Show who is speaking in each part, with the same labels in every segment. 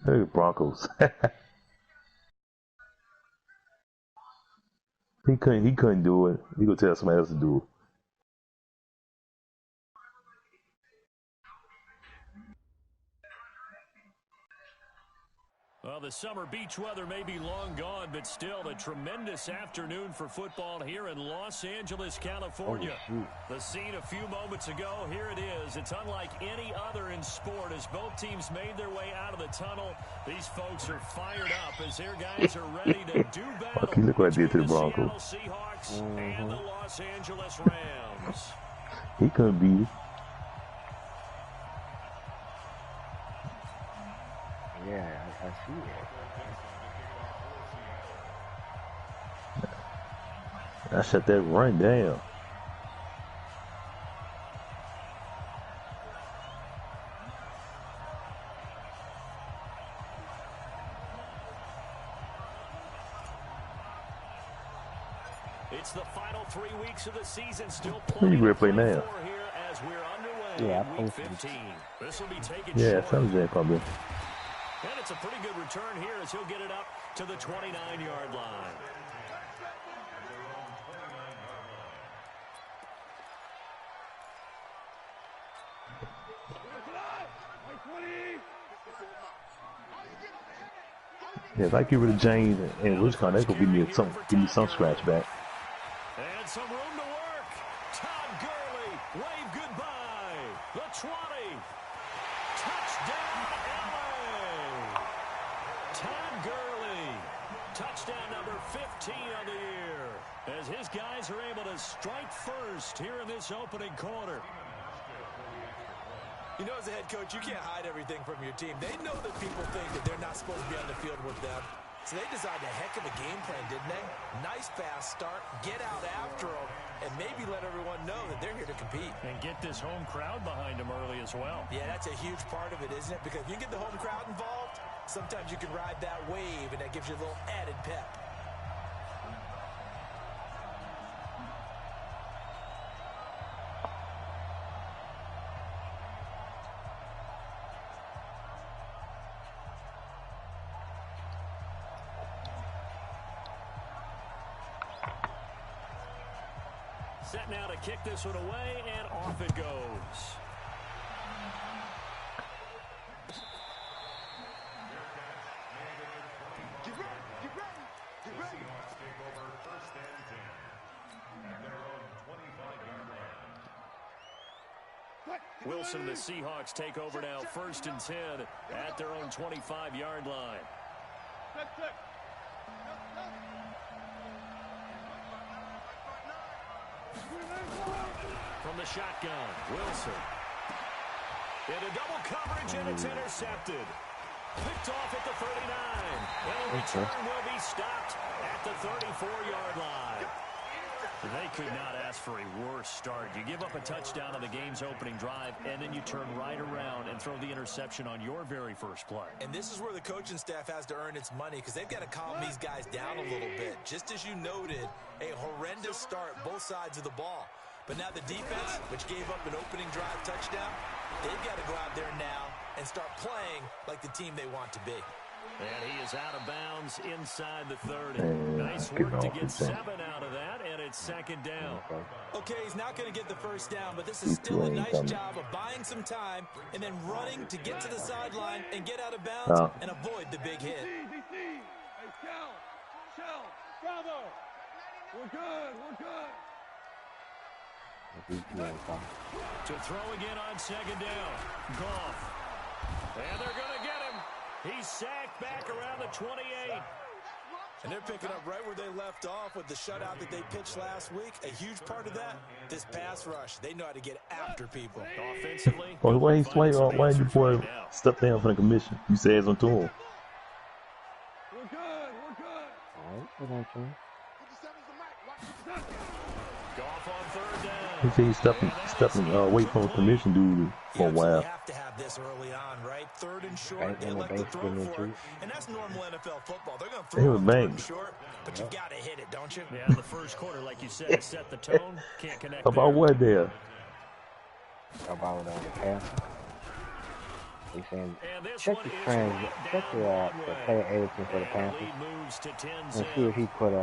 Speaker 1: Hey, Broncos. He couldn't do it. He gonna tell somebody else to do it.
Speaker 2: Well, the summer beach weather may be long gone, but still a tremendous afternoon for football here in Los Angeles, California. The scene a few moments ago, here it is. It's unlike any other in sport as both teams made their way out of the tunnel. These folks are fired up as their guys are ready to do battle
Speaker 1: He looked like
Speaker 2: between
Speaker 1: they did to the
Speaker 2: the
Speaker 1: Broncos.
Speaker 2: Seattle Seahawks and the Los Angeles Rams.
Speaker 1: He couldn't beat it.
Speaker 3: Yeah, I see it.
Speaker 1: I shut that run down.
Speaker 2: It's the final 3 weeks of the season. Still
Speaker 1: Who
Speaker 2: plenty
Speaker 1: you
Speaker 2: to
Speaker 1: play
Speaker 2: play
Speaker 1: now?
Speaker 2: for here as we're underway
Speaker 3: Yeah,
Speaker 2: in week 15. This will be taken
Speaker 1: Yeah,
Speaker 2: short.
Speaker 1: something's there probably.
Speaker 2: And it's a pretty good return here as he'll get it up to the 29-yard line.
Speaker 1: Yeah, if I get rid of James and Wisconsin, that's gonna give me some scratch back.
Speaker 2: And some room to work. Todd Gurley, wave goodbye. The 20. Touchdown, LA. Todd Gurley. Touchdown number 15 of the year. As his guys are able to strike first here in this opening quarter.
Speaker 4: You know, as a head coach, you can't hide everything from your team. They know that people think that they're not supposed to be on the field with them. So they designed a heck of a game plan, didn't they? Nice fast start, get out after them, and maybe let everyone know that they're here to compete.
Speaker 2: And get this home crowd behind them early as well.
Speaker 4: Yeah, that's a huge part of it, isn't it? Because if you get the home crowd involved, sometimes you can ride that wave, and that gives you a little added pep.
Speaker 2: Set now to kick this one away, and off it goes. Wilson and the Seahawks take over now, 1st and 10 at their own 25-yard line. From the shotgun, Wilson. Into double coverage, and it's intercepted. Picked off at the 39. And return will be stopped at the 34-yard line. They could not ask for a worse start. You give up a touchdown on the game's opening drive, and then you turn right around and throw the interception on your very first play.
Speaker 4: And this is where the coaching staff has to earn its money because they've got to calm these guys down a little bit. Just as you noted, a horrendous start both sides of the ball. But now the defense, which gave up an opening drive touchdown, they've got to go out there now and start playing like the team they want to be.
Speaker 2: And he is out of bounds inside the 30. Nice work to get 7 out of that, and it's 2nd down.
Speaker 4: Okay, he's not going to get the first down, but this is still a nice job of buying some time and then running to get to the sideline and get out of bounds and avoid the big hit.
Speaker 5: Hey, Shell, bravo. We're good.
Speaker 2: To throw again on 2nd down. Goff. And they're going to get him. He's sacked back around the 28.
Speaker 4: And they're picking up right where they left off with the shutout that they pitched last week. A huge part of that, this pass rush. They know how to get after people.
Speaker 2: Offensively.
Speaker 1: Well, why did you boy step down from the commission? You said something to him.
Speaker 5: We're good.
Speaker 3: All right,
Speaker 2: Goff on 3rd down.
Speaker 1: He said he's stepping away from the commission dude for a while.
Speaker 4: You have to have this early on, right? 3rd and short, they like to throw for it. And that's normal NFL football. They're going to throw it 3rd and short, but you got to hit it, don't you?
Speaker 2: Yeah, the first quarter, like you said, to set the tone. Can't connect.
Speaker 1: About what there?
Speaker 3: About the pass. They saying
Speaker 2: And this
Speaker 3: check
Speaker 2: one
Speaker 3: the
Speaker 2: is
Speaker 3: trans,
Speaker 2: right
Speaker 3: check
Speaker 2: down
Speaker 3: the player editing for the
Speaker 2: and the
Speaker 3: Panthers,
Speaker 2: lead moves to 10
Speaker 3: and
Speaker 2: zip.
Speaker 3: see if he put
Speaker 2: They
Speaker 3: a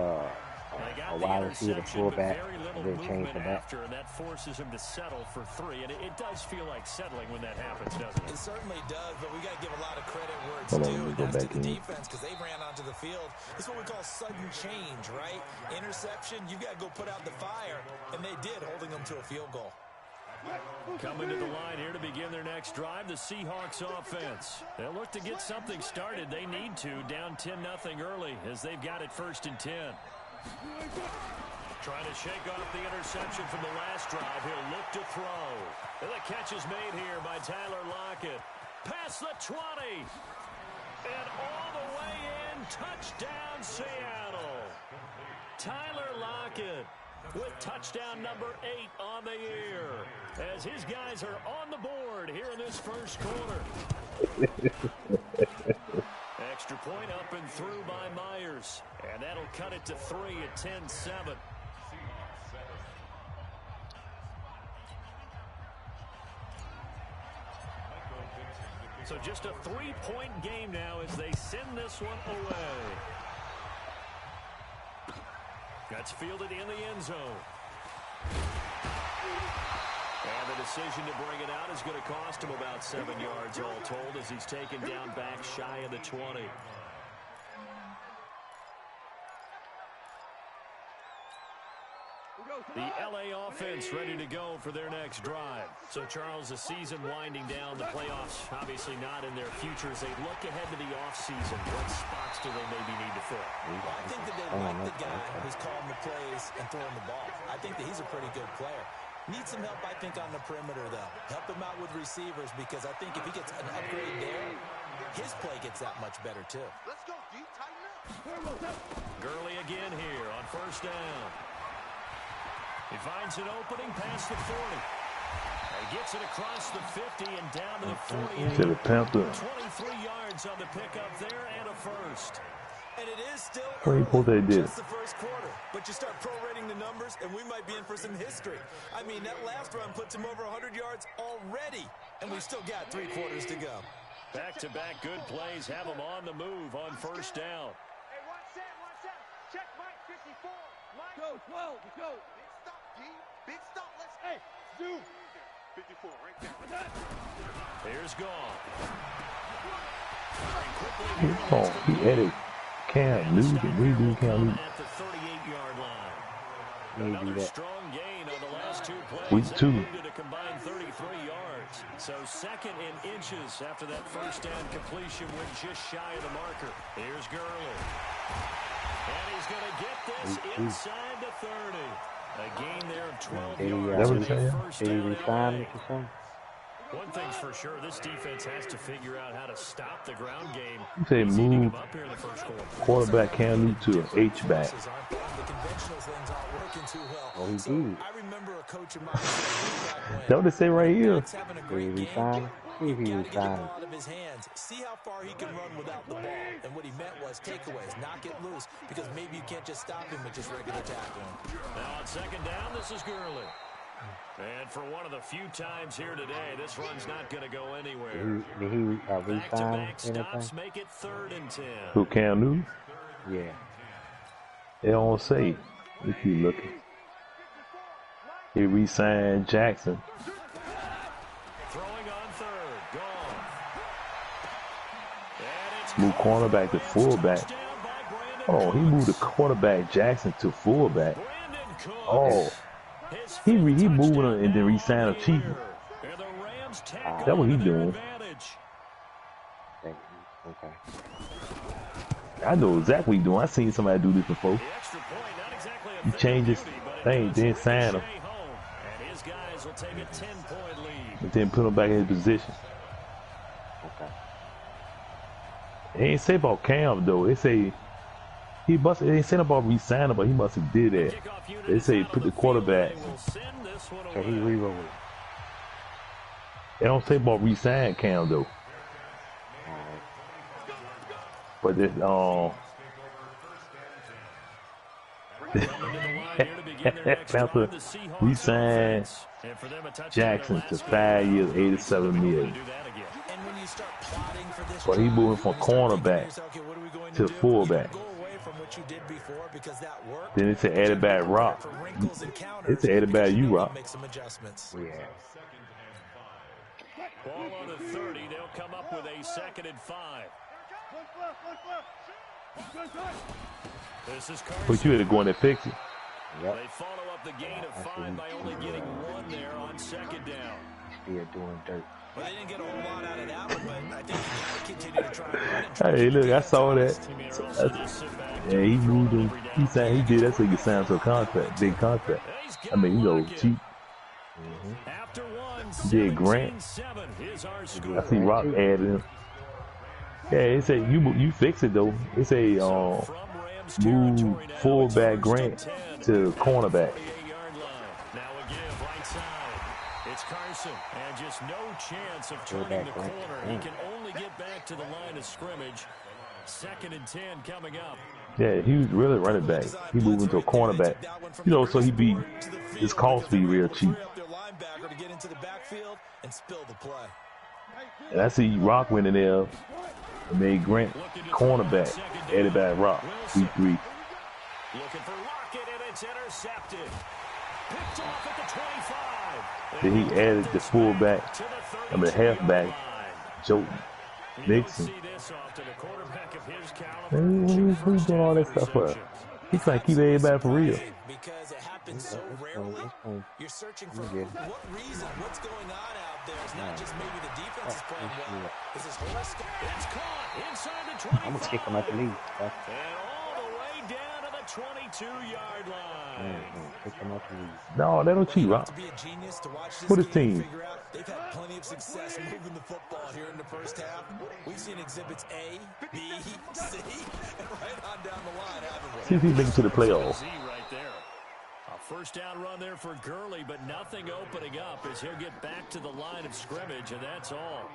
Speaker 2: got the
Speaker 3: wide receiver
Speaker 2: interception, but
Speaker 3: fullback,
Speaker 2: very little
Speaker 3: and then change
Speaker 2: movement
Speaker 3: the back.
Speaker 2: after, and that forces him to settle for 3. And it does feel like settling when that happens, doesn't it?
Speaker 4: It certainly does, but we got to give a lot of credit where it's
Speaker 1: Hold on,
Speaker 4: due,
Speaker 1: let me
Speaker 4: and
Speaker 1: go
Speaker 4: that's to
Speaker 1: back
Speaker 4: the
Speaker 1: in.
Speaker 4: defense because they ran onto the field. This is what we call sudden change, right? Interception, you got to go put out the fire, and they did, holding them to a field goal.
Speaker 2: Coming to the line here to begin their next drive, the Seahawks offense. They'll look to get something started. They need to, down 10-0 early as they've got it 1st and 10. Trying to shake off the interception from the last drive. He'll look to throw. And the catch is made here by Tyler Lockett. Past the 20. And all the way in. Touchdown, Seattle. Tyler Lockett with touchdown number 8 on the year. As his guys are on the board here in this first quarter. Extra point up and through by Myers. And that'll cut it to 3 at 10-7. So just a 3-point game now as they send this one away. That's fielded in the end zone. And the decision to bring it out is going to cost him about 7 yards all told as he's taken down back shy of the 20. The LA offense ready to go for their next drive. So, Charles, the season winding down, the playoffs obviously not in their future. As they look ahead to the offseason, what spots do they maybe need to fill?
Speaker 4: Well, I think that they like the guy who's calling the plays and throwing the ball. I think that he's a pretty good player. Needs some help, I think, on the perimeter, though. Help him out with receivers because I think if he gets an upgrade there, his play gets that much better, too.
Speaker 5: Let's go, D. Tighten up.
Speaker 2: Gurley again here on 1st down. He finds an opening past the 40. He gets it across the 50 and down to the 48.
Speaker 1: To the Panther.
Speaker 2: 23 yards on the pickup there and a first.
Speaker 4: And it is still
Speaker 2: just
Speaker 4: the first quarter. But you start prorating the numbers, and we might be in for some history. I mean, that last run puts him over 100 yards already, and we've still got 3 quarters to go.
Speaker 2: Back-to-back good plays have him on the move on 1st down.
Speaker 5: Hey, watch that. Check Mike 54. Mike. Go, 12, go. Big stop, D. Big stop, let's go. Hey, zoom. 54, right there.
Speaker 2: Here's gone.
Speaker 1: Oh, he added Cam Newton. Redo Cam Newton.
Speaker 2: At the 38-yard line.
Speaker 3: Maybe
Speaker 2: Another
Speaker 3: that.
Speaker 2: strong gain on the last 2 plays.
Speaker 1: Week 2.
Speaker 2: They moved it a combined 33 yards. So 2nd in inches after that 1st down completion went just shy of the marker. Here's Gurley. And he's going to get this inside the 30. A gain there of 12 yards.
Speaker 1: That was it,
Speaker 3: Did he resign or something?
Speaker 2: One thing's for sure, this defense has to figure out how to stop the ground game.
Speaker 1: You say move
Speaker 2: Up here in the first quarter.
Speaker 1: quarterback Cam Newton to an H-back.
Speaker 4: The conventional things aren't working too well.
Speaker 3: Well, he
Speaker 4: So
Speaker 3: did.
Speaker 4: I remember a coach of mine said back when,
Speaker 1: That's what they say right here.
Speaker 4: "It's having a
Speaker 3: Did
Speaker 4: great
Speaker 3: he
Speaker 4: game.
Speaker 3: resign? See if he
Speaker 4: Got to get the
Speaker 3: resigned.
Speaker 4: ball out of his hands. See how far he can run without the ball." And what he meant was takeaways, knock it loose, because maybe you can't just stop him with just regular tackling.
Speaker 2: Now on 2nd down, this is Gurley. And for one of the few times here today, this run's not going to go anywhere.
Speaker 3: Did he resign
Speaker 2: Back-to-back stops
Speaker 3: anything?
Speaker 2: make it 3rd and 10.
Speaker 1: Who Cam Newton?
Speaker 3: Yeah.
Speaker 1: They don't say if you looking. He re-signed Jackson.
Speaker 2: Throwing on 3rd, gone. And it's
Speaker 1: Moved cornerback to fullback.
Speaker 2: touchdown by Brandon
Speaker 1: Oh, he
Speaker 2: Cooks.
Speaker 1: moved the quarterback Jackson to fullback.
Speaker 2: Brandon Cooks.
Speaker 1: Oh,
Speaker 2: His
Speaker 1: he
Speaker 2: 5th
Speaker 1: moving
Speaker 2: touchdown
Speaker 1: and then
Speaker 2: now
Speaker 1: re-signed
Speaker 2: on
Speaker 1: a
Speaker 2: the
Speaker 1: Chief.
Speaker 2: year. And the Rams tack
Speaker 1: That's what
Speaker 2: on
Speaker 1: he
Speaker 2: to their
Speaker 1: doing.
Speaker 2: advantage.
Speaker 3: Okay.
Speaker 1: I know exactly what he doing. I seen somebody do this before.
Speaker 2: The extra point, not exactly a
Speaker 1: He
Speaker 2: thing
Speaker 1: changed
Speaker 2: of
Speaker 1: his
Speaker 2: beauty, but it
Speaker 1: thing,
Speaker 2: does
Speaker 1: then sign him,
Speaker 2: ricochet home. And his guys will take a 10-point lead.
Speaker 1: and then put him back in his position.
Speaker 3: Okay.
Speaker 1: It ain't say about Cam though. It say he must. It ain't saying about re-signing, but he must have did that.
Speaker 2: Kickoff unit
Speaker 1: They
Speaker 2: is
Speaker 1: say
Speaker 2: out
Speaker 1: put
Speaker 2: on
Speaker 1: the quarterback.
Speaker 2: field. They will send this one
Speaker 3: So he
Speaker 2: away.
Speaker 3: re-rolled.
Speaker 1: It don't say about re-sign Cam though.
Speaker 3: Alright.
Speaker 1: But this Panther re-signed Jackson to 5 years, $87 million.
Speaker 4: And when you you start plotting for this
Speaker 1: But he moving from cornerback to fullback. Then it's an added back rock. It's an added back you rock.
Speaker 4: Make some adjustments.
Speaker 3: Yeah.
Speaker 2: Ball on the 30. They'll come up with a 2nd and 5. This is Carson.
Speaker 1: But you had to go in there and fix it.
Speaker 3: Yep.
Speaker 2: They follow up the gain of 5 by only getting 1 there on 2nd down.
Speaker 3: Still doing dirt.
Speaker 4: Well, they didn't get a whole lot out of that one, but I think you got to continue to try and run and try.
Speaker 1: Hey, look, I saw that. Yeah, he moved him. He said he did that so he could sign to a contract, big contract. I mean, he goes cheap.
Speaker 2: After one,
Speaker 1: He did Grant.
Speaker 2: 17-7. Here's our
Speaker 1: I
Speaker 2: score.
Speaker 1: see Rock added him. Yeah, it said you fix it though. It say
Speaker 2: From Rams
Speaker 1: move
Speaker 2: territory now,
Speaker 1: fullback
Speaker 2: it's
Speaker 1: Grant
Speaker 2: 1st and 10
Speaker 1: to cornerback.
Speaker 2: 48-yard line. Now a give right side. It's Carson, and just no chance of turning the corner. He can only get back to the line of scrimmage. 2nd and 10 coming up.
Speaker 1: Yeah, he was really running back. He moved into a cornerback. You know, so his cost be real cheap. And I see Rock went in there and made Grant cornerback, added back Rock, week 3.
Speaker 2: Looking for Lockett, and it's intercepted. Picked off at the 25.
Speaker 1: Then he added the fullback, halfback, Joe Nixon. Who's doing all that stuff for? He's trying to keep everybody for real.
Speaker 4: Because it happens so rarely. You're searching for what reason, what's going on out there. It's not just maybe the defense is playing well. It's this whole it's caught inside the 25.
Speaker 3: I'm gonna kick him out the league.
Speaker 2: And all the way down to the 22-yard line.
Speaker 3: Kick him out the league.
Speaker 1: No, they don't cheat, Rock.
Speaker 4: To be a genius to watch this
Speaker 1: What his
Speaker 4: game
Speaker 1: team?
Speaker 4: figure out. They've had plenty of success moving the football here in the first half. We've seen exhibits A, B, C, and right on down the line, haven't we?
Speaker 1: See if he makes it to the playoffs.
Speaker 2: Z right there. A first down run there for Gurley, but nothing opening up as he'll get back to the line of scrimmage, and that's all.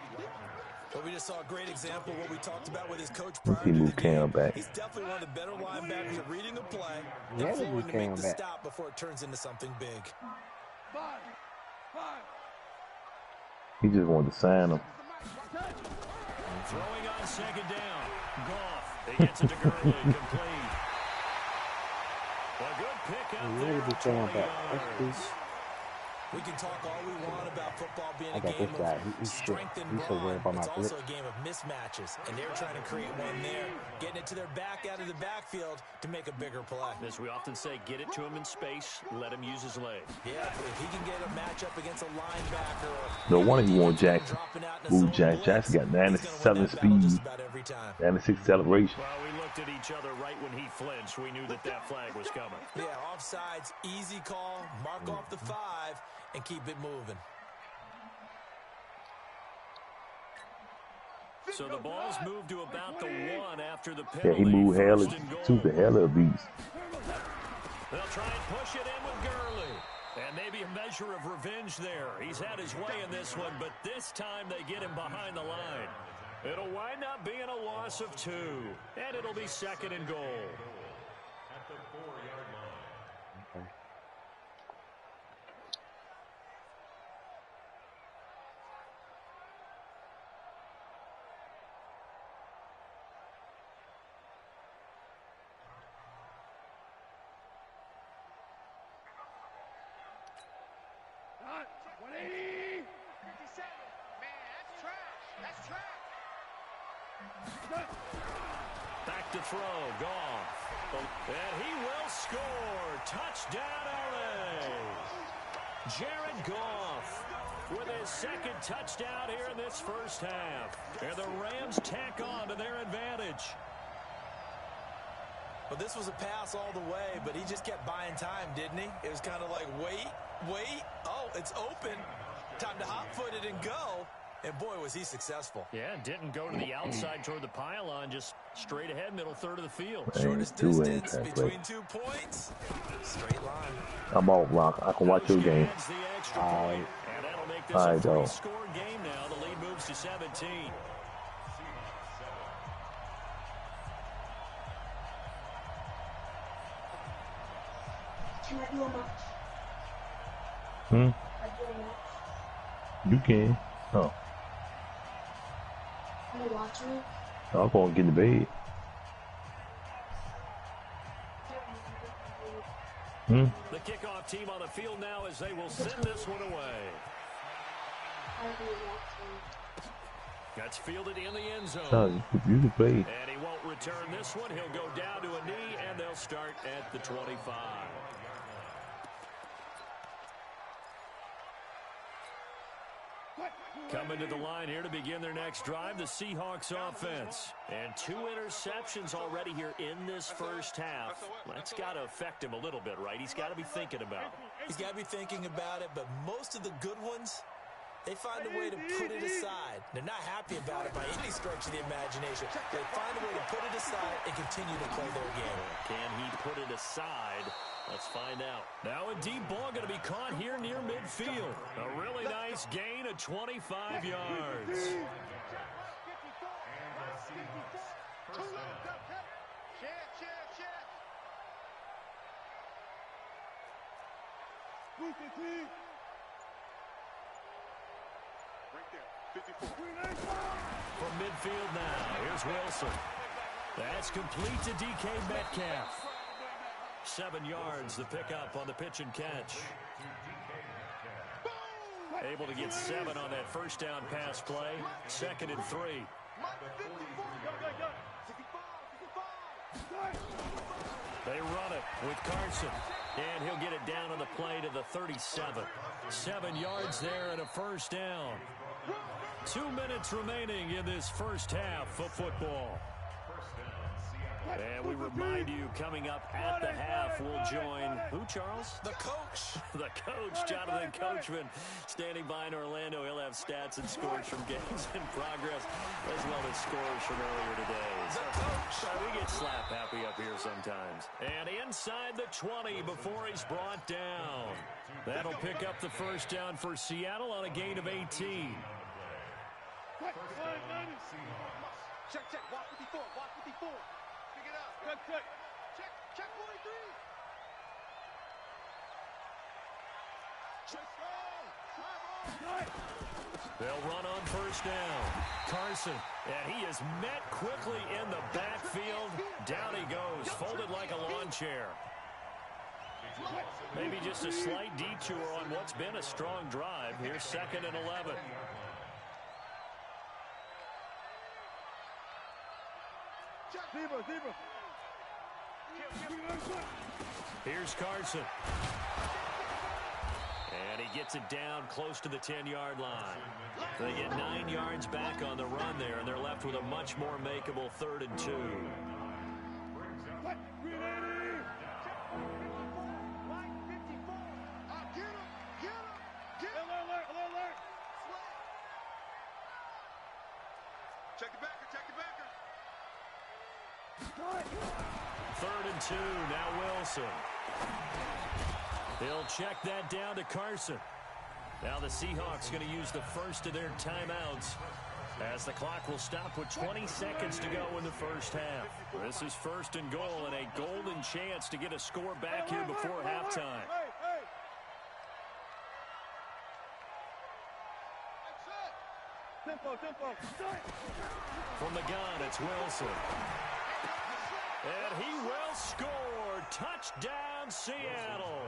Speaker 4: But we just saw a great example of what we talked about with his coach
Speaker 1: He
Speaker 4: prior to
Speaker 1: moved
Speaker 4: the game.
Speaker 1: Cam back.
Speaker 4: He's definitely one of the better linebackers at reading a play
Speaker 3: Yeah,
Speaker 4: and
Speaker 3: he
Speaker 4: flowing
Speaker 3: moved
Speaker 4: to make
Speaker 3: Cam
Speaker 4: the
Speaker 3: back.
Speaker 4: stop before it turns into something big.
Speaker 1: He just wanted to sign him.
Speaker 2: Throwing on 2nd down. Goff. He gets it to Gurley, complete. A good pick up
Speaker 3: He
Speaker 2: there.
Speaker 3: really be Cam back. That's cool.
Speaker 4: We can talk all we want about football being
Speaker 3: I
Speaker 4: a
Speaker 3: got
Speaker 4: game
Speaker 3: this guy.
Speaker 4: of
Speaker 3: He's
Speaker 4: strength and
Speaker 3: so worried
Speaker 4: brawn.
Speaker 3: about my
Speaker 4: It's
Speaker 3: grip.
Speaker 4: also a game of mismatches, and they're trying to create one there, getting it to their back out of the backfield to make a bigger play.
Speaker 2: As we often say, get it to him in space, let him use his leg.
Speaker 4: Yeah, if he can get a matchup against a linebacker.
Speaker 1: No wonder he won Jackson.
Speaker 4: Dropping out in a
Speaker 1: Ooh,
Speaker 4: zone
Speaker 1: Jackson
Speaker 4: blitz,
Speaker 1: got
Speaker 4: he's gonna win
Speaker 1: 97
Speaker 4: that battle just
Speaker 1: speed,
Speaker 4: about every time.
Speaker 1: 96 acceleration.
Speaker 2: Well, we looked at each other right when he flinched. We knew that that flag was coming.
Speaker 4: Yeah, offsides, easy call, mark off the 5, and keep it moving.
Speaker 2: So the ball's moved to about the 1 after the
Speaker 1: Yeah,
Speaker 2: penalty.
Speaker 1: he moved hella
Speaker 2: First and goal.
Speaker 1: to the hell of a beast.
Speaker 2: They'll try and push it in with Gurley. And maybe a measure of revenge there. He's had his way in this one, but this time they get him behind the line. It'll wind up being a loss of 2. And it'll be 2nd and goal. At the 4-yard line.
Speaker 3: Okay.
Speaker 2: Back to throw, Goff. And he will score. Touchdown, LA. Jared Goff with his 2nd touchdown here in this first half. And the Rams tack on to their advantage.
Speaker 4: Well, this was a pass all the way, but he just kept buying time, didn't he? It was kind of like, wait. Oh, it's open. Time to hot-foot it and go. And, boy, was he successful.
Speaker 2: Yeah, didn't go to the outside toward the pylon, just straight ahead, middle third of the field.
Speaker 4: Shortest
Speaker 1: Ain't
Speaker 4: distance
Speaker 1: translate.
Speaker 4: between 2 points. Straight line.
Speaker 1: I'm off, Rock. I can watch your game.
Speaker 2: Adds the extra point, and that'll make this
Speaker 1: All
Speaker 2: a
Speaker 1: right, dog.
Speaker 2: 3-score game now. The lead moves to 17.
Speaker 6: Can I do a match?
Speaker 1: Hmm?
Speaker 6: I do a match.
Speaker 1: You can. Oh. I'm going to get in the bed.
Speaker 2: The kickoff team on the field now as they will send this one away. That's fielded in the end zone.
Speaker 1: Son, you can play.
Speaker 2: And he won't return this one. He'll go down to a knee, and they'll start at the 25. Coming to the line here to begin their next drive, the Seahawks offense. And 2 interceptions already here in this first half. That's got to affect him a little bit, right? He's got to be thinking about it.
Speaker 4: He's got to be thinking about it, but most of the good ones, they find a way to put it aside. They're not happy about it by any stretch of the imagination. They find a way to put it aside and continue to play their game.
Speaker 2: Can he put it aside? Let's find out. Now a deep ball going to be caught here near midfield. A really nice gain of 25 yards. From midfield now, here's Wilson. That's complete to DK Metcalf. 7 yards, the pickup on the pitch and catch. Able to get 7 on that first down pass play. 2nd and 3. They run it with Carson. And he'll get it down on the play to the 37. 7 yards there and a first down. 2 minutes remaining in this first half of football. And we remind you, coming up at the half, we'll join who, Charles?
Speaker 4: The coach.
Speaker 2: The coach, Jonathan Coachman, standing by in Orlando. He'll have stats and scores from games in progress, as well as scores from earlier today.
Speaker 4: The coach.
Speaker 2: We get slap happy up here sometimes. And inside the 20 before he's brought down. That'll pick up the first down for Seattle on a gain of 18.
Speaker 5: Check, walk 54, walk 54. Pick it up. Check 43.
Speaker 2: They'll run on first down. Carson, and he is met quickly in the backfield. Down he goes, folded like a lawn chair. Maybe just a slight detour on what's been a strong drive. Here's 2nd and 11. Here's Carson. And he gets it down close to the 10-yard line. They get 9 yards back on the run there, and they're left with a much more makeable 3rd and 2.
Speaker 5: Check the backer, check the backer.
Speaker 2: 3rd and 2, now Wilson. They'll check that down to Carson. Now the Seahawks going to use the first of their timeouts as the clock will stop with 20 seconds to go in the first half. This is 1st and goal and a golden chance to get a score back here before halftime. From the gun, it's Wilson. And he will score. Touchdown, Seattle.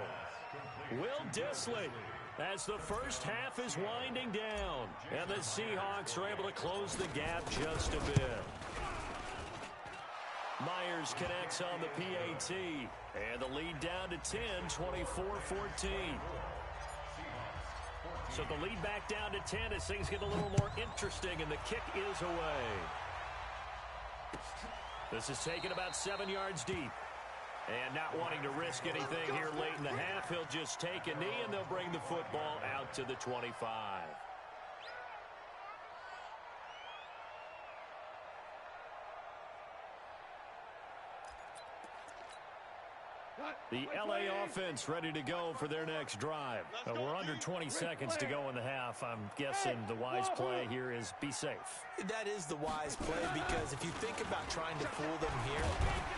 Speaker 2: Will Dissly, as the first half is winding down. And the Seahawks are able to close the gap just a bit. Myers connects on the PAT. And the lead down to 10, 24-14. So the lead back down to 10 as things get a little more interesting, and the kick is away. This is taken about 7 yards deep. And not wanting to risk anything here late in the half, he'll just take a knee, and they'll bring the football out to the 25. The LA offense ready to go for their next drive. We're under 20 seconds to go in the half. I'm guessing the wise play here is be safe.
Speaker 4: That is the wise play, because if you think about trying to fool them here,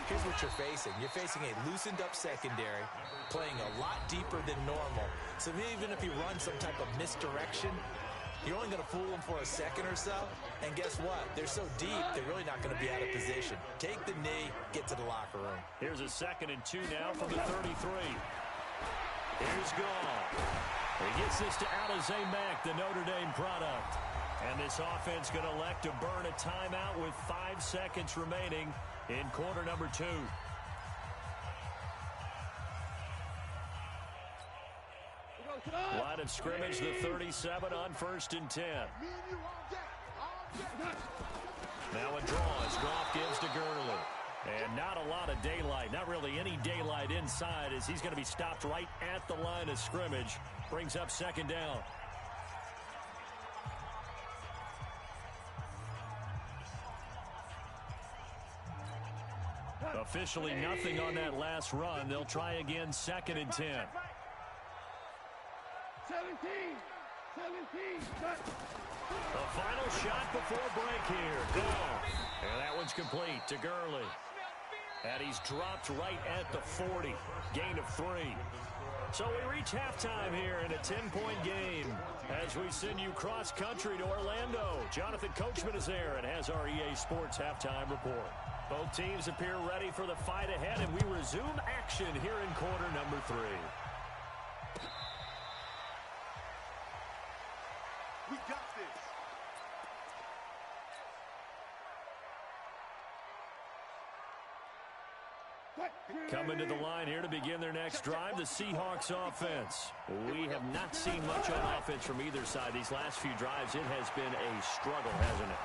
Speaker 4: here's what you're facing. You're facing a loosened up secondary, playing a lot deeper than normal. So even if you run some type of misdirection, You're only going to fool them for a second or so, and guess what? They're so deep, they're really not going to be out of position. Take the knee, get to the locker room.
Speaker 2: Here's a 2nd and 2 now from the 33. Here's Gall. He gets this to Alize Mack, the Notre Dame product. And this offense going to elect to burn a timeout with 5 seconds remaining in quarter number 2. Line of scrimmage, the 37 on 1st and 10. Now a draw as Goff gives to Gurley. And not a lot of daylight, not really any daylight inside as he's going to be stopped right at the line of scrimmage. Brings up 2nd down. Officially nothing on that last run. They'll try again 2nd and 10.
Speaker 5: 17.
Speaker 2: The final shot before break here. Gone. And that one's complete to Gurley. And he's dropped right at the 40. Gain of 3. So we reach halftime here in a 10-point game as we send you cross-country to Orlando. Jonathan Coachman is there and has our EA Sports halftime report. Both teams appear ready for the fight ahead, and we resume action here in quarter number 3.
Speaker 5: We got this.
Speaker 2: Coming to the line here to begin their next drive, the Seahawks offense. We have not seen much on offense from either side. These last few drives, it has been a struggle, hasn't it?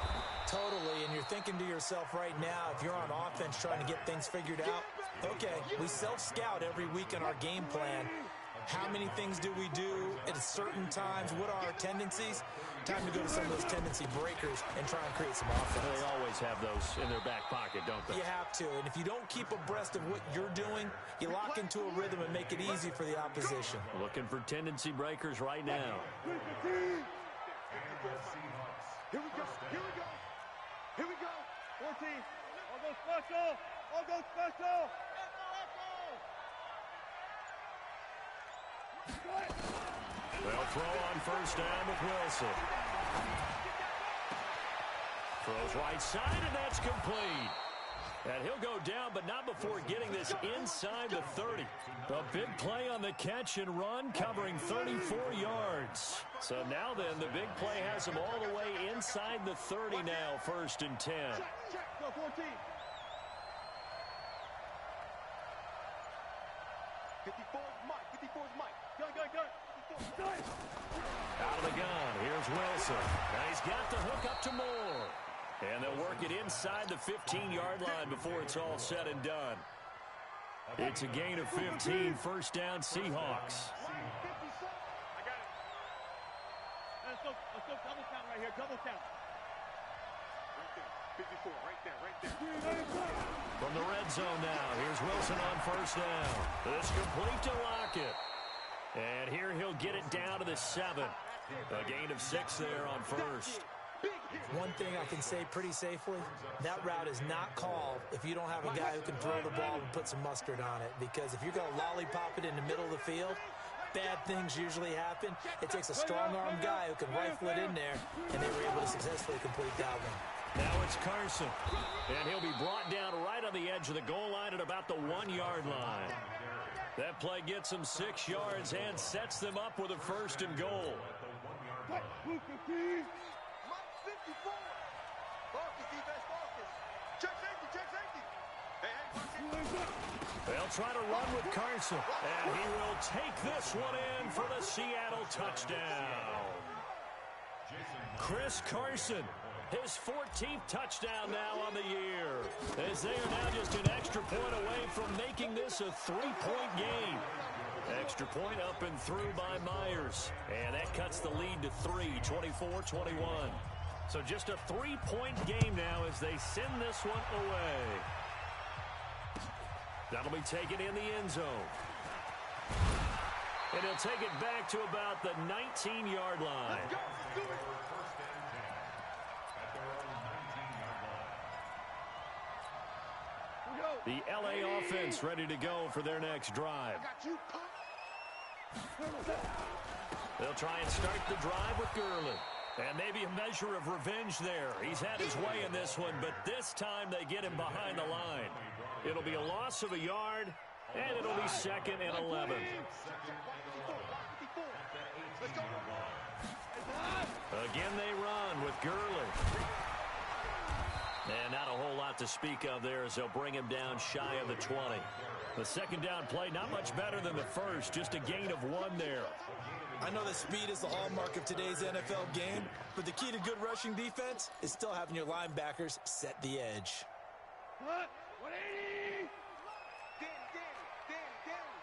Speaker 4: Totally, and you're thinking to yourself right now, if you're on offense trying to get things figured out, okay, we self-scout every week in our game plan. How many things do we do at certain times? What are our tendencies? Time to go to some of those tendency breakers and try and create some offense.
Speaker 2: They always have those in their back pocket, don't they?
Speaker 4: You have to, and if you don't keep abreast of what you're doing, you lock into a rhythm and make it easy for the opposition.
Speaker 2: Looking for tendency breakers right now.
Speaker 5: Here we go. Here we go. 14. All go special. All go special.
Speaker 2: They'll throw on 1st down with Wilson. Throws right side, and that's complete. And he'll go down, but not before getting this inside the 30. A big play on the catch and run, covering 34 yards. So now then, the big play has him all the way inside the 30 now, 1st and 10.
Speaker 5: Check. Go 14. 54 is Mike. 54 is Mike. Go.
Speaker 2: Out of the gun, here's Wilson. Now he's got the hook up to Moore. And they'll work it inside the 15-yard line before it's all said and done. It's a gain of 15, 1st down Seahawks.
Speaker 5: I got it. Let's go double count right here. Double count. Right there. 54. Right there.
Speaker 2: From the red zone now, here's Wilson on 1st down. This complete to Lockett. And here he'll get it down to the 7. A gain of 6 there on 1st.
Speaker 4: One thing I can say pretty safely, that route is not called if you don't have a guy who can throw the ball and put some mustard on it. Because if you're going to lollipop it in the middle of the field, bad things usually happen. It takes a strong-arm guy who can rifle it in there, and they were able to successfully complete that one.
Speaker 2: Now it's Carson, and he'll be brought down right on the edge of the goal line at about the 1-yard line. That play gets him 6 yards and sets them up with a 1st and goal.
Speaker 5: Mike 54. Focus, defense, focus. Check safety.
Speaker 2: They'll try to run with Carson, and he will take this one in for the Seattle touchdown. Chris Carson, his 14th touchdown now on the year, as they are now just an extra point away from making this a 3-point game. Extra point up and through by Myers, and that cuts the lead to 3, 24-21. So just a 3-point game now as they send this one away. That'll be taken in the end zone. And he'll take it back to about the 19-yard line. The LA offense ready to go for their next drive. They'll try and start the drive with Gurley. And maybe a measure of revenge there. He's had his way in this one, but this time they get him behind the line. It'll be a loss of a yard, and it'll be 2nd and 11. Again they run with Gurley. And not a whole lot to speak of there as they'll bring him down shy of the 20. The second down play, not much better than the first, just a gain of 1 there.
Speaker 4: I know that speed is the hallmark of today's NFL game, but the key to good rushing defense is still having your linebackers set the edge.
Speaker 5: 180! Danny.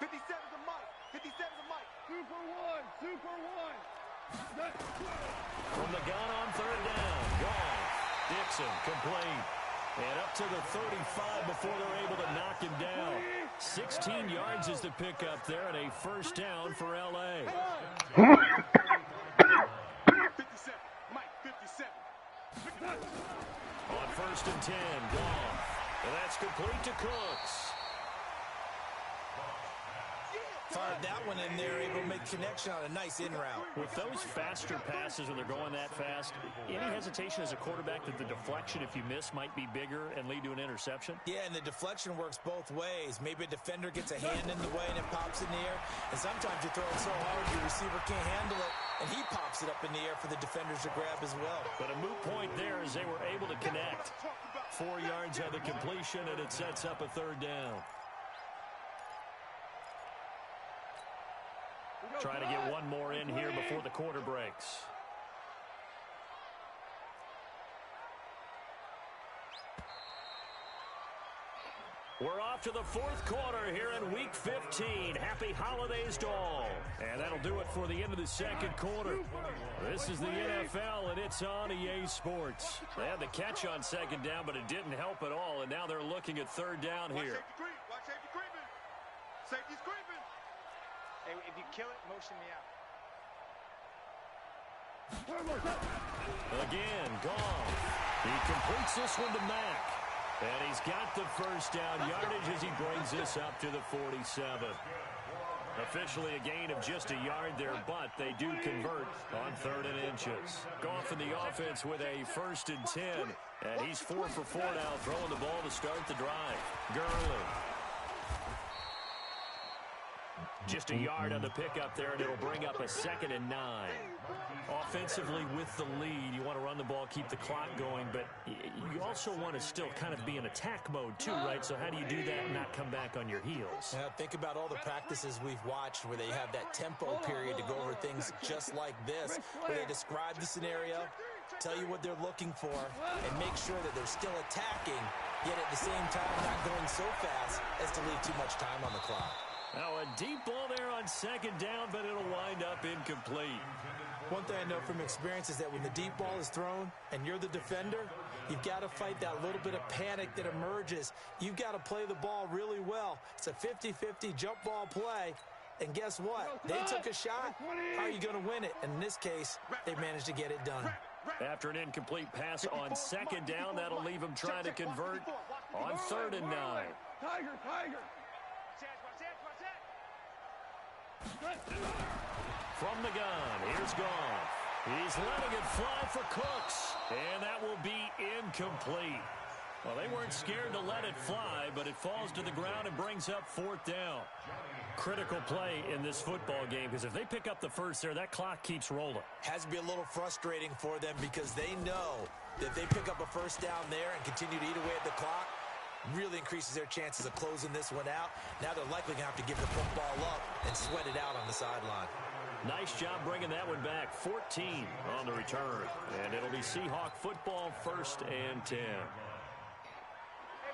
Speaker 5: 57's a Mike. 57's a Mike. 2 for 1. 2 for 1.
Speaker 2: From the gun on 3rd down. Gone. Dixon complete. And up to the 35 before they're able to knock him down. 16 yards is the pickup there, and a first down for L.A.
Speaker 5: 57. Mike, 57.
Speaker 2: On 1st and 10, gone. And that's complete to Cooks.
Speaker 4: Fired that one in there, able to make connection on a nice in route.
Speaker 2: With those faster passes when they're going that fast, any hesitation as a quarterback that the deflection, if you miss, might be bigger and lead to an interception?
Speaker 4: Yeah, and the deflection works both ways. Maybe a defender gets a hand in the way and it pops in the air. And sometimes you throw it so hard your receiver can't handle it, and he pops it up in the air for the defenders to grab as well.
Speaker 2: But a moot point there as they were able to connect. 4 yards on the completion, and it sets up a 3rd down. Try to get one more in here before the quarter breaks. We're off to the 4th quarter here in Week 15. Happy holidays to all. And that'll do it for the end of the 2nd quarter. This is the NFL, and it's on EA Sports. They had the catch on 2nd down, but it didn't help at all, and now they're looking at 3rd down here.
Speaker 5: Watch safety creeping. Safety's creeping. Hey, if you kill it, motion me out.
Speaker 2: Again, Goff. He completes this one to Mack. And he's got the first down yardage as he brings this up to the 47. Officially a gain of just a yard there, but they do convert on 3rd and inches. Goff in the offense with a 1st and 10. And he's 4 for 4 now, throwing the ball to start the drive. Gurley. Just a yard on the pickup there, and it'll bring up a 2nd and 9. Offensively with the lead, you want to run the ball, keep the clock going, but you also want to still kind of be in attack mode too, right? So how do you do that and not come back on your heels?
Speaker 4: Yeah, think about all the practices we've watched where they have that tempo period to go over things just like this, where they describe the scenario, tell you what they're looking for, and make sure that they're still attacking, yet at the same time not going so fast as to leave too much time on the clock.
Speaker 2: Now a deep ball there on 2nd down, but it'll wind up incomplete.
Speaker 4: One thing I know from experience is that when the deep ball is thrown and you're the defender, you've got to fight that little bit of panic that emerges. You've got to play the ball really well. It's a 50-50 jump ball play. And guess what? They took a shot. How are you going to win it? And in this case, they managed to get it done.
Speaker 2: After an incomplete pass on 2nd down, that'll leave them trying to convert on 3rd and 9.
Speaker 5: Tiger.
Speaker 2: From the gun, here's Goff. He's letting it fly for Cooks, and that will be incomplete. Well, they weren't scared to let it fly, but it falls to the ground and brings up 4th down. Critical play in this football game, because if they pick up the first there, that clock keeps rolling.
Speaker 4: Has to be a little frustrating for them because they know that if they pick up a first down there and continue to eat away at the clock, really increases their chances of closing this one out. Now they're likely going to have to give the football up and sweat it out on the sideline.
Speaker 2: Nice job bringing that one back. 14 on the return. And it'll be Seahawk football, 1st and 10.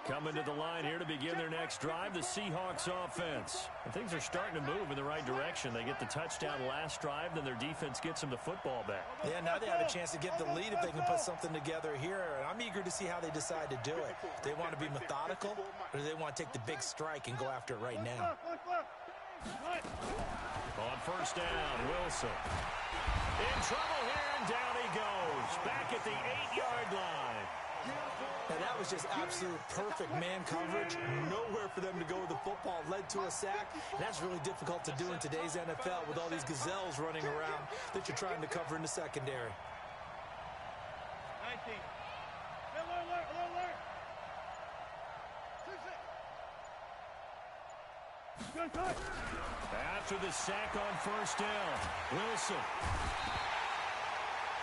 Speaker 2: Coming to the line here to begin their next drive, the Seahawks offense. And things are starting to move in the right direction. They get the touchdown last drive, then their defense gets them the football back.
Speaker 4: Yeah, now they have a chance to get the lead if they can put something together here. And I'm eager to see how they decide to do it. Do they want to be methodical, or do they want to take the big strike and go after it right now?
Speaker 2: On 1st down, Wilson. In trouble here, and down he goes. Back at the 8-yard line.
Speaker 4: Now, that was just absolute perfect man coverage. Nowhere for them to go with the football. Led to a sack. And that's really difficult to do in today's NFL with all these gazelles running around that you're trying to cover in the secondary.
Speaker 5: 19. Alert.
Speaker 2: After the sack on first down, Wilson.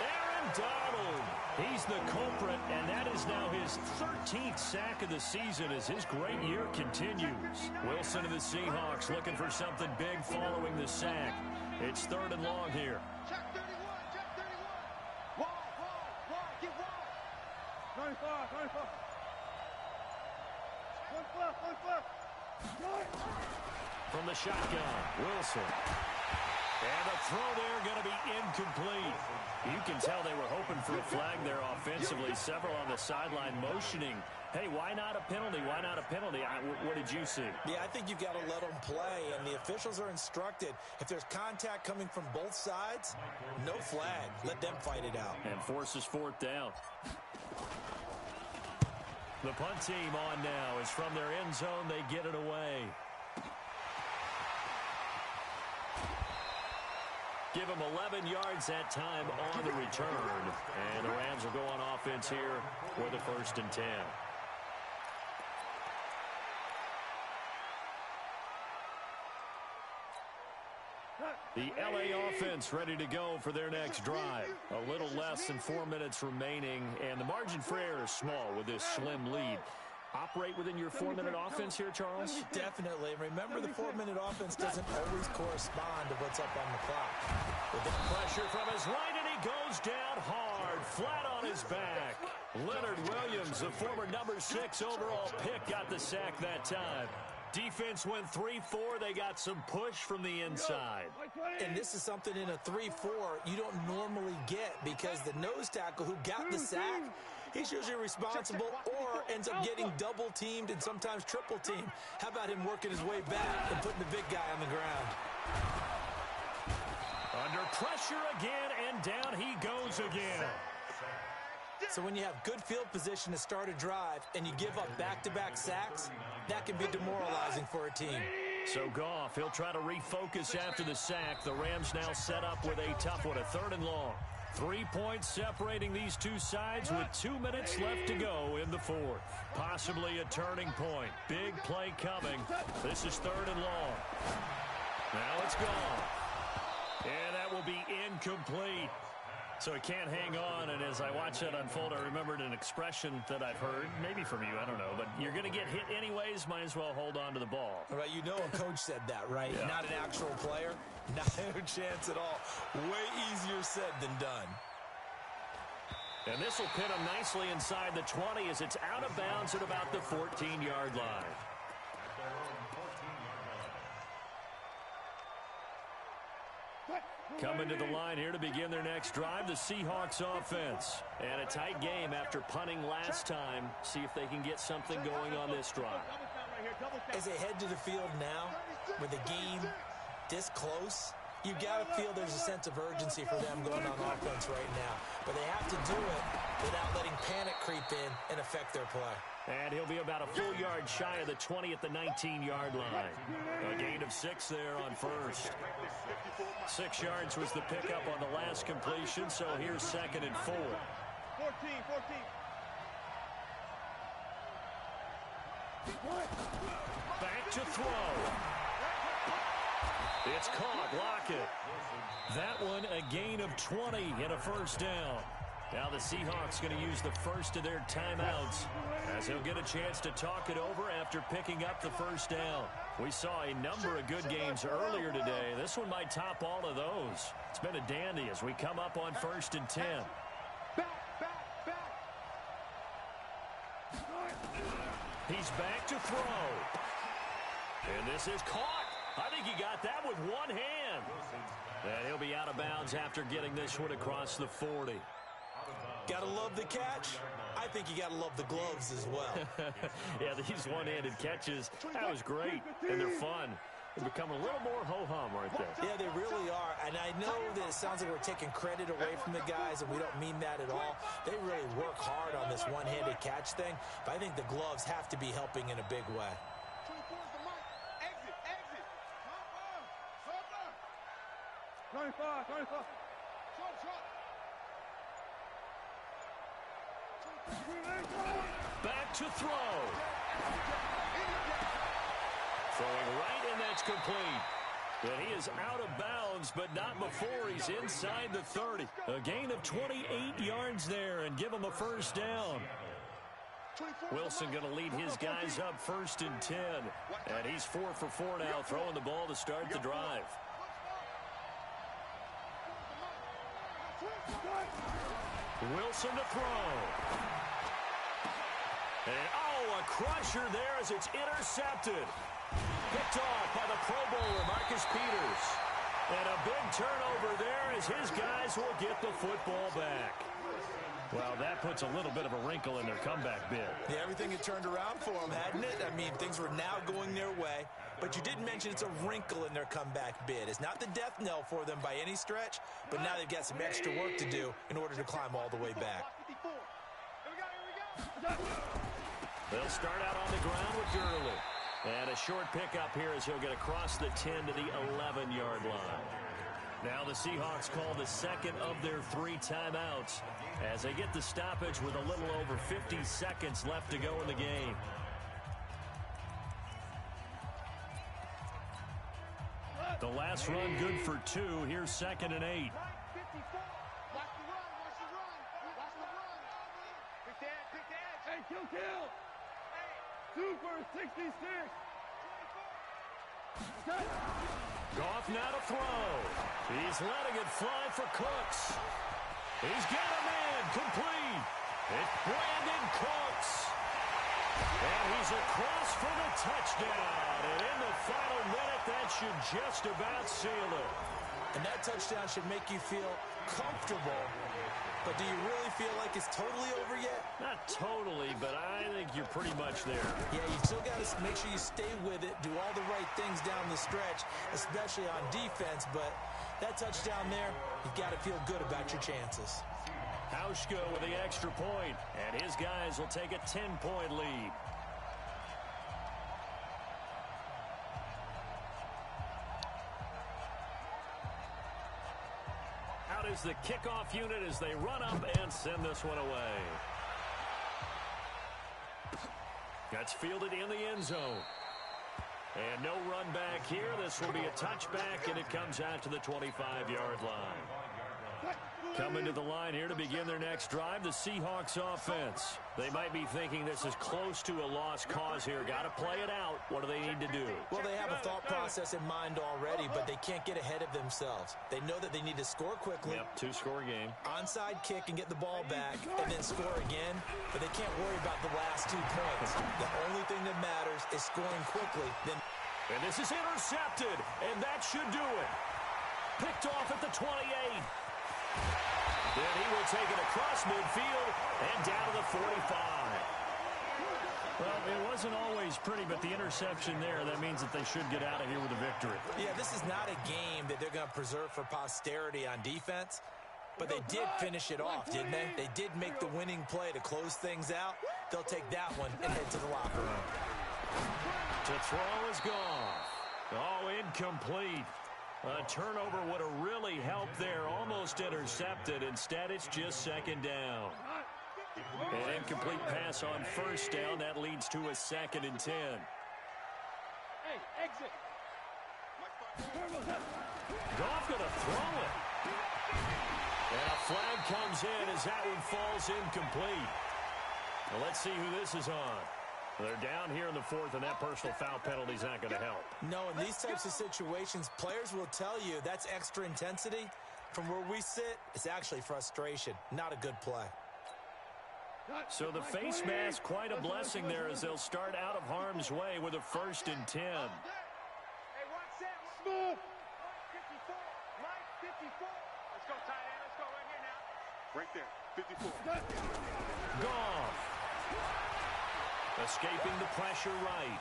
Speaker 2: Aaron Donald. He's the culprit, and that is now his 13th sack of the season as his great year continues. Wilson and the Seahawks looking for something big following the sack. It's 3rd and long here.
Speaker 5: Check 31. Wide. Get wide. 95. One flip.
Speaker 2: From the shotgun, Wilson. And the throw there going to be incomplete. You can tell they were hoping for a flag there offensively. Several on the sideline motioning. Hey, why not a penalty? What did you see?
Speaker 4: Yeah, I think you've got to let them play, and the officials are instructed. If there's contact coming from both sides, no flag. Let them fight it out.
Speaker 2: And forces 4th down. The punt team on now is from their end zone. They get it away. Give them 11 yards that time on the return. And the Rams will go on offense here with a 1st and 10. The LA offense ready to go for their next drive. A little less than 4 minutes remaining, and the margin for error is small with this slim lead. Operate within your 4-minute offense here, Charles?
Speaker 4: Definitely. Remember, the 4-minute offense doesn't always correspond to what's up on the clock.
Speaker 2: With the pressure from his right, and he goes down hard, flat on his back. Leonard Williams, the former number 6 overall pick, got the sack that time. Defense went 3-4. They got some push from the inside.
Speaker 4: And this is something in a 3-4 you don't normally get because the nose tackle who got the sack, he's usually responsible or ends up getting double-teamed and sometimes triple-teamed. How about him working his way back and putting the big guy on the ground?
Speaker 2: Under pressure again, and down he goes again.
Speaker 4: So when you have good field position to start a drive and you give up back-to-back sacks, that can be demoralizing for a team.
Speaker 2: So Goff, he'll try to refocus after the sack. The Rams now set up with a tough one, a 3rd and long. 3 points separating these two sides with 2 minutes left to go in the 4th. Possibly a turning point. Big play coming. This is 3rd and long. Now it's gone. And that will be incomplete. So he can't hang on, and as I watch that unfold, I remembered an expression that I've heard, maybe from you, I don't know, but you're going to get hit anyways, might as well hold on to the ball.
Speaker 4: All right, you know a coach said that, right?
Speaker 2: Yeah.
Speaker 4: Not an actual player. Not a chance at all. Way easier said than done.
Speaker 2: And this will pin him nicely inside the 20 as it's out of bounds at about the 14-yard line. Coming to the line here to begin their next drive, the Seahawks offense. And a tight game after punting last time. See if they can get something going on this drive.
Speaker 4: As they head to the field now, with the game this close, you've got to feel there's a sense of urgency for them going on offense right now. But they have to do it without letting panic creep in and affect their play.
Speaker 2: And he'll be about a full yard shy of the 20 at the 19-yard line. A gain of 6 there on first. 6 yards was the pickup on the last completion, so here's 2nd and 4.
Speaker 5: 14.
Speaker 2: Back to throw. It's caught. Lockett. That one a gain of 20 and a 1st down. Now the Seahawks going to use the first of their timeouts as he'll get a chance to talk it over after picking up the 1st down. We saw a number of good games earlier today. This one might top all of those. It's been a dandy as we come up on 1st and 10. He's back to throw. And this is caught. I think he got that with one hand. And he'll be out of bounds after getting this one across the 40.
Speaker 4: Gotta love the catch. I think you gotta love the gloves as well.
Speaker 2: Yeah, these one-handed catches, that was great, and they're fun. They're becoming a little more ho-hum, aren't they?
Speaker 4: Yeah, they really are. And I know that it sounds like we're taking credit away from the guys, and we don't mean that at all. They really work hard on this one-handed catch thing, but I think the gloves have to be helping in a big way.
Speaker 5: 25.
Speaker 2: Back to throw. Throwing right, and that's complete. But he is out of bounds, but not before he's inside the 30. A gain of 28 yards there and give him a first down. Wilson going to lead his guys up 1st and 10. And he's 4 for 4 now, throwing the ball to start the drive. Wilson to throw. And, a crusher there as it's intercepted. Picked off by the Pro Bowler, Marcus Peters. And a big turnover there as his guys will get the football back. Well, that puts a little bit of a wrinkle in their comeback bid.
Speaker 4: Yeah, everything had turned around for them, hadn't it? I mean, things were now going their way. But you did mention it's a wrinkle in their comeback bid. It's not the death knell for them by any stretch, but now they've got some extra work to do in order to climb all the way back.
Speaker 2: They'll start out on the ground with Gurley. And a short pickup here as he'll get across the 10 to the 11-yard line. Now the Seahawks call the second of their 3 timeouts as they get the stoppage with a little over 50 seconds left to go in the game. The last run good for 2. Here's 2nd and 8.
Speaker 5: Hey, kill. 2 for 66.
Speaker 2: Goff now to throw. He's letting it fly for Cooks. He's got him in. Complete. It's Brandon Cooks. And he's across for the touchdown. And in the final minute, that should just about seal it.
Speaker 4: And that touchdown should make you feel comfortable. But do you really feel like it's totally over yet?
Speaker 2: Not totally, but I think you're pretty much there.
Speaker 4: Yeah, you still got to make sure you stay with it, do all the right things down the stretch, especially on defense. But that touchdown there, you've got to feel good about your chances.
Speaker 2: Hauschka with the extra point, and his guys will take a 10-point lead. Out is the kickoff unit as they run up and send this one away. That's fielded in the end zone. And no run back here. This will be a touchback, and it comes out to the 25-yard line. Coming to the line here to begin their next drive, the Seahawks offense. They might be thinking this is close to a lost cause here. Got to play it out. What do they need to do?
Speaker 4: Well, they have a thought process in mind already, but they can't get ahead of themselves. They know that they need to score quickly.
Speaker 2: Yep, 2-score game.
Speaker 4: Onside kick and get the ball back and then score again, but they can't worry about the last 2 points. The only thing that matters is scoring quickly.
Speaker 2: And this is intercepted, and that should do it. Picked off at the 28. Then he will take it across midfield and down to the 45. Well, it wasn't always pretty, but the interception there, that means that they should get out of here with a victory.
Speaker 4: Yeah, this is not a game that they're going to preserve for posterity on defense, but they did finish it off, didn't they? They did make the winning play to close things out. They'll take that one and head to the locker room.
Speaker 2: To throw is gone. Oh, incomplete. A turnover would have really helped there. Almost intercepted. Instead, it's just 2nd down. An incomplete pass on 1st down. That leads to a 2nd and 10.
Speaker 5: Hey, exit.
Speaker 2: Goff going to throw it. And a flag comes in as that one falls incomplete. Well, let's see who this is on. They're down here in the 4th, and that personal foul penalty is not going to help.
Speaker 4: No, in these types of situations, players will tell you that's extra intensity. From where we sit, it's actually frustration. Not a good play.
Speaker 2: So the face mask, quite a blessing there as they'll start out of harm's way with a 1st and 10.
Speaker 5: Hey, watch that. Smooth. 54. Mike, 54. Let's go, tight end. Let's go right here now. Right there. 54.
Speaker 2: Goff. Escaping the pressure right.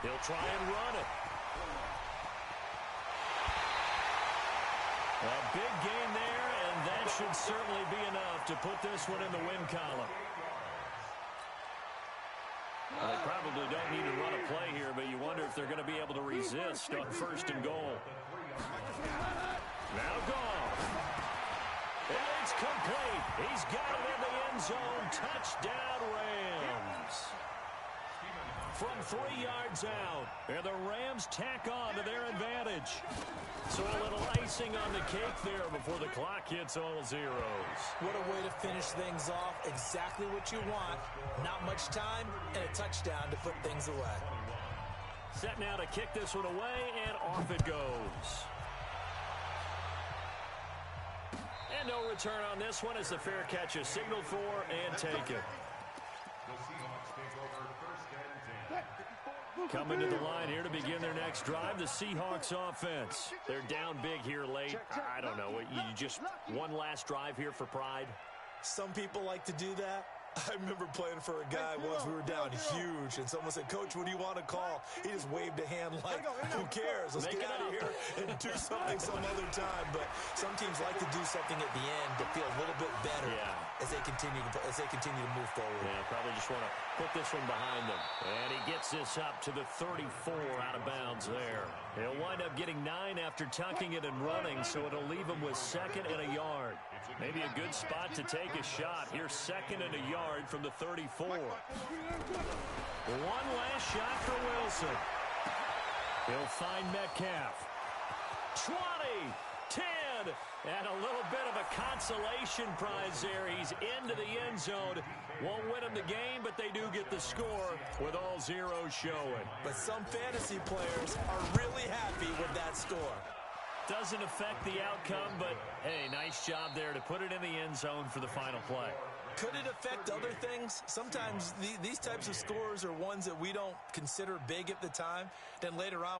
Speaker 2: He'll try and run it. A big gain there, and that should certainly be enough to put this one in the win column. Well, they probably don't need to run a play here, but you wonder if they're going to be able to resist on 1st and goal. Now gone. And it's complete. He's got it in the end zone. Touchdown, Rams. From 3 yards out, and the Rams tack on to their advantage. So a little icing on the cake there before the clock hits all zeros.
Speaker 4: What a way to finish things off. Exactly what you want. Not much time and a touchdown to put things away.
Speaker 2: Set now to kick this one away, and off it goes. And no return on this one as the fair catch is signaled for and taken. Coming to the line here to begin their next drive, the Seahawks offense. They're down big here late. I don't know. You just one last drive here for pride?
Speaker 4: Some people like to do that. I remember playing for a guy once. We were down huge, and someone said, "Coach, what do you want to call?" He just waved a hand like, "Who cares? Let's get out of here and do something some other time." But some teams like to do something at the end to feel a little bit better as they continue to move forward.
Speaker 2: Yeah, probably just want to put this one behind them. And he gets this up to the 34 out of bounds there. He'll wind up getting 9 after tucking it and running, so it'll leave him with 2nd and a yard. Maybe a good spot to take a shot. Here's 2nd and a yard from the 34. One last shot for Wilson. He'll find Metcalf. 20, 10, and a little bit of a consolation prize there. He's into the end zone. Won't win them the game, but they do get the score with all zeros showing.
Speaker 4: But some fantasy players are really happy with that score.
Speaker 2: Doesn't affect the outcome, but, hey, nice job there to put it in the end zone for the final play.
Speaker 4: Could it affect other things? Sometimes these types of scores are ones that we don't consider big at the time. Then later on,